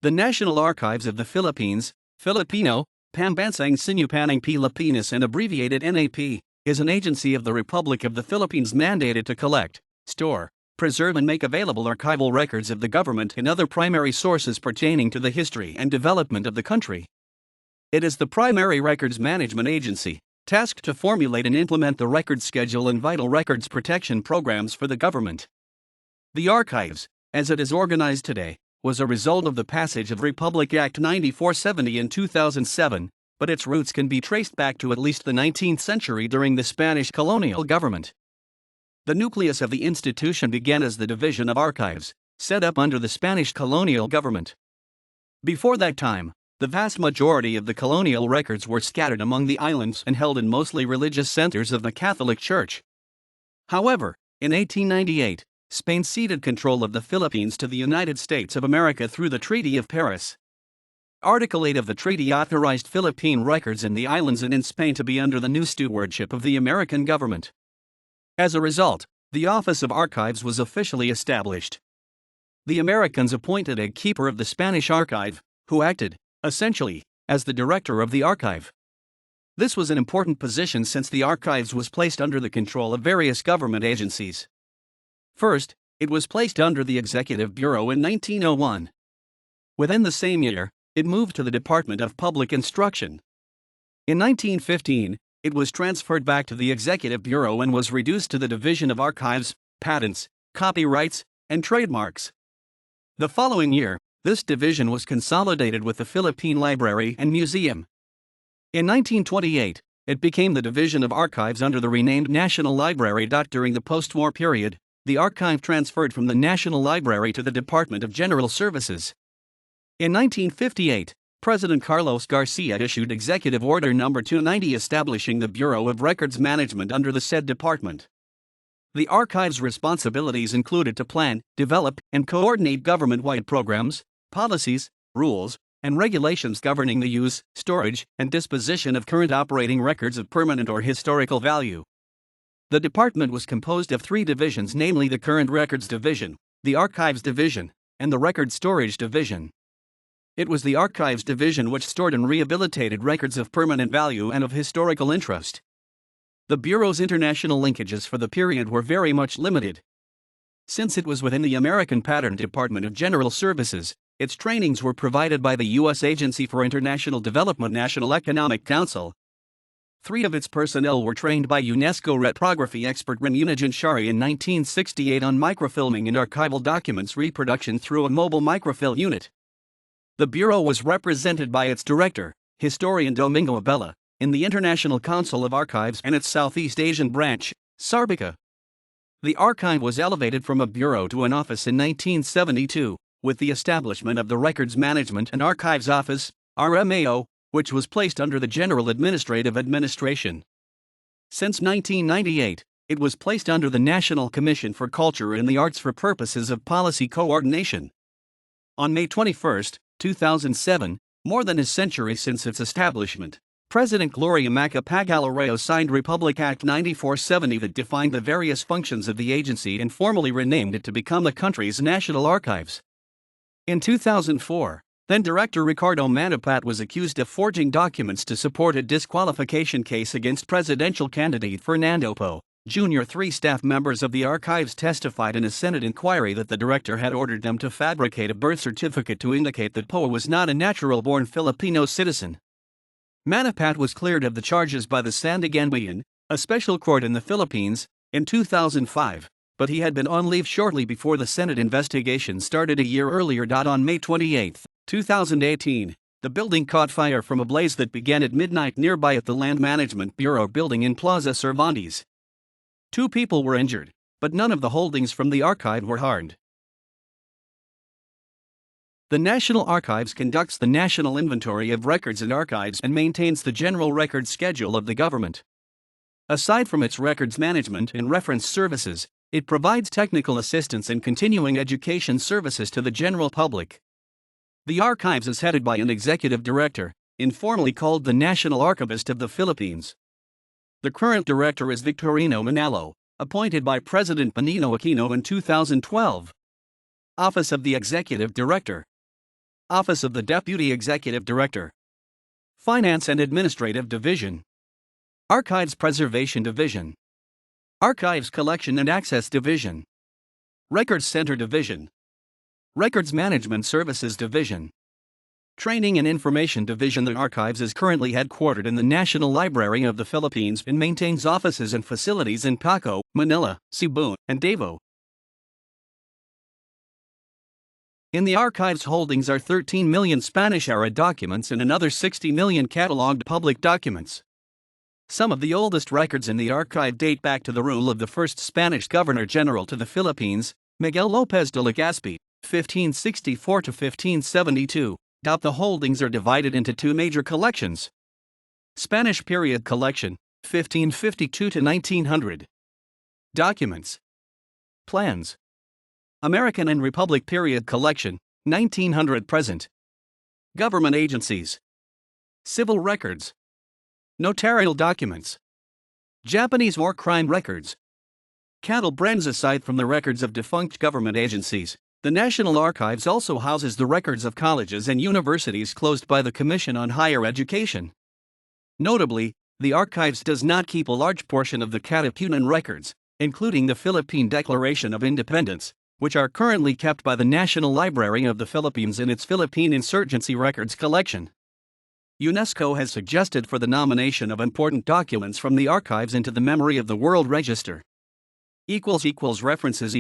The National Archives of the Philippines, Filipino, Pambansang Sinupan ng Pilipinas and abbreviated NAP, is an agency of the Republic of the Philippines mandated to collect, store, preserve and make available archival records of the government and other primary sources pertaining to the history and development of the country. It is the primary records management agency, tasked to formulate and implement the record schedule and vital records protection programs for the government. The Archives, as it is organized today, was a result of the passage of Republic Act 9470 in 2007, but its roots can be traced back to at least the 19th century during the Spanish colonial government. The nucleus of the institution began as the Division of Archives, set up under the Spanish colonial government. Before that time, the vast majority of the colonial records were scattered among the islands and held in mostly religious centers of the Catholic Church. However, in 1898, Spain ceded control of the Philippines to the United States of America through the Treaty of Paris. Article 8 of the treaty authorized Philippine records in the islands and in Spain to be under the new stewardship of the American government. As a result, the Office of Archives was officially established. The Americans appointed a keeper of the Spanish archive, who acted, essentially, as the director of the archive. This was an important position since the archives was placed under the control of various government agencies. First, it was placed under the Executive Bureau in 1901. Within the same year, it moved to the Department of Public Instruction. In 1915, it was transferred back to the Executive Bureau and was reduced to the Division of Archives, Patents, Copyrights, and Trademarks. The following year, this division was consolidated with the Philippine Library and Museum. In 1928, it became the Division of Archives under the renamed National Library. During the post-war period, the archive transferred from the National Library to the Department of General Services. In 1958, President Carlos Garcia issued Executive Order No. 290 establishing the Bureau of Records Management under the said department. The archive's responsibilities included to plan, develop, and coordinate government-wide programs, policies, rules, and regulations governing the use, storage, and disposition of current operating records of permanent or historical value. The department was composed of three divisions, namely the Current Records Division, the Archives Division, and the Record Storage Division. It was the Archives Division which stored and rehabilitated records of permanent value and of historical interest. The Bureau's international linkages for the period were very much limited. Since it was within the American patterned Department of General Services, its trainings were provided by the U.S. Agency for International Development National Economic Council. 3 of its personnel were trained by UNESCO reprography expert Remunijan Shari in 1968 on microfilming and archival documents reproduction through a mobile microfilm unit. The Bureau was represented by its director, historian Domingo Abella, in the International Council of Archives and its Southeast Asian branch, SARBICA. The archive was elevated from a bureau to an office in 1972, with the establishment of the Records Management and Archives Office, RMAO, which was placed under the General Administrative Administration. Since 1998, it was placed under the National Commission for Culture and the Arts for purposes of policy coordination. On May 21, 2007, more than a century since its establishment, President Gloria Macapagal-Arroyo signed Republic Act 9470 that defined the various functions of the agency and formally renamed it to become the country's National Archives. In 2004, then-Director Ricardo Manapat was accused of forging documents to support a disqualification case against presidential candidate Fernando Poe, Jr. 3 staff members of the archives testified in a Senate inquiry that the director had ordered them to fabricate a birth certificate to indicate that Poe was not a natural-born Filipino citizen. Manapat was cleared of the charges by the Sandiganbayan, a special court in the Philippines, in 2005, but he had been on leave shortly before the Senate investigation started a year earlier. On May 28, 2018, the building caught fire from a blaze that began at midnight nearby at the Land Management Bureau building in Plaza Cervantes. 2 people were injured, but none of the holdings from the archive were harmed. The National Archives conducts the national inventory of records and archives and maintains the general record schedule of the government. Aside from its records management and reference services, it provides technical assistance and continuing education services to the general public. The archives is headed by an executive director, informally called the National Archivist of the Philippines. The current director is Victorino Manalo, appointed by President Benigno Aquino in 2012. Office of the Executive Director. Office of the Deputy Executive Director. Finance and Administrative Division. Archives Preservation Division. Archives Collection and Access Division. Records Center Division. Records Management Services Division. Training and Information Division. The Archives is currently headquartered in the National Library of the Philippines and maintains offices and facilities in Paco, Manila, Cebu, and Davao. In the Archives holdings are 13 million Spanish-era documents and another 60 million catalogued public documents. Some of the oldest records in the archive date back to the rule of the first Spanish Governor-General to the Philippines, Miguel Lopez de Legazpi, 1564 to 1572. The holdings are divided into two major collections. Spanish Period Collection, 1552 to 1900. Documents. Plans. American and Republic Period Collection, 1900 present. Government agencies. Civil records. Notarial documents. Japanese war crime records. Cattle brands. Aside from the records of defunct government agencies, the National Archives also houses the records of colleges and universities closed by the Commission on Higher Education. Notably, the Archives does not keep a large portion of the Katipunan records, including the Philippine Declaration of Independence, which are currently kept by the National Library of the Philippines in its Philippine Insurgency Records collection. UNESCO has suggested for the nomination of important documents from the archives into the memory of the World Register. References